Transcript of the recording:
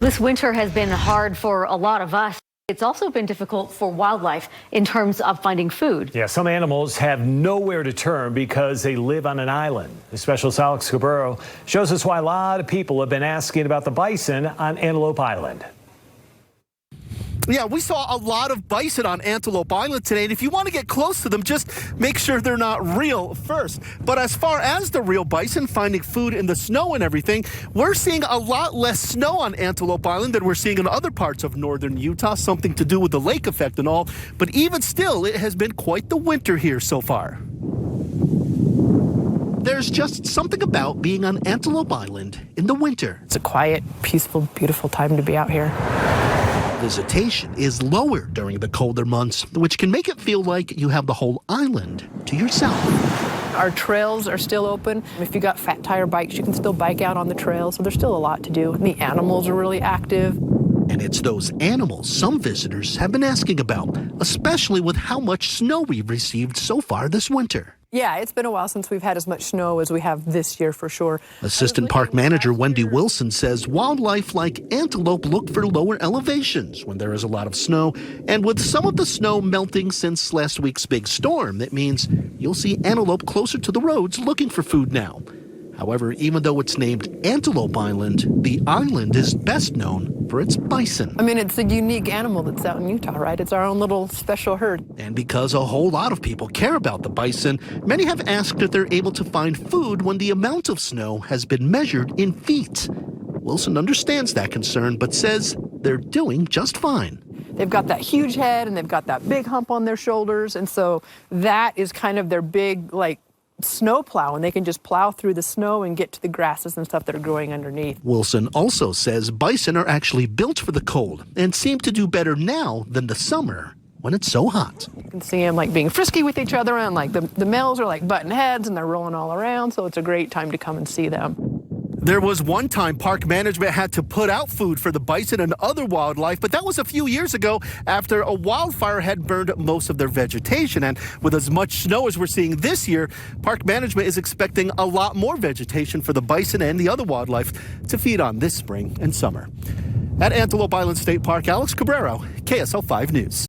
This winter has been hard for a lot of us. It's also been difficult for wildlife in terms of finding food. Yeah, some animals have nowhere to turn because they live on an island. The Special's Alex Cabrero shows us why a lot of people have been asking about the bison on Antelope Island. Yeah, we saw a lot of bison on Antelope Island today, and if you want to get close to them, just make sure they're not real first. But as far as the real bison finding food in the snow and everything, we're seeing a lot less snow on Antelope Island than we're seeing in other parts of northern Utah, something to do with the lake effect and all. But even still, it has been quite the winter here so far. There's just something about being on Antelope Island in the winter. It's a quiet, peaceful, beautiful time to be out here. Visitation is lower during the colder months, which can make it feel like you have the whole island to yourself. Our trails are still open. If you got fat tire bikes, you can still bike out on the trail, so there's still a lot to do. And the animals are really active. And it's those animals some visitors have been asking about, especially with how much snow we've received so far this winter. Yeah, it's been a while since we've had as much snow as we have this year for sure. Assistant Park Manager Wendy Wilson says wildlife like antelope look for lower elevations when there is a lot of snow. And with some of the snow melting since last week's big storm, that means you'll see antelope closer to the roads looking for food now. However, even though it's named Antelope Island, the island is best known for its bison. I mean, it's a unique animal that's out in Utah, right? It's our own little special herd. And because a whole lot of people care about the bison, many have asked if they're able to find food when the amount of snow has been measured in feet. Wilson understands that concern, but says they're doing just fine. They've got that huge head and they've got that big hump on their shoulders, and so that is kind of their big, snow plow, and they can just plow through the snow and get to the grasses and stuff that are growing underneath. Wilson also says bison are actually built for the cold and seem to do better now than the summer when it's so hot. You can see them being frisky with each other, and the males are button heads and they're rolling all around, so it's a great time to come and see them. There was one time park management had to put out food for the bison and other wildlife, but that was a few years ago after a wildfire had burned most of their vegetation. And with as much snow as we're seeing this year, park management is expecting a lot more vegetation for the bison and the other wildlife to feed on this spring and summer. At Antelope Island State Park, Alex Cabrero, KSL 5 News.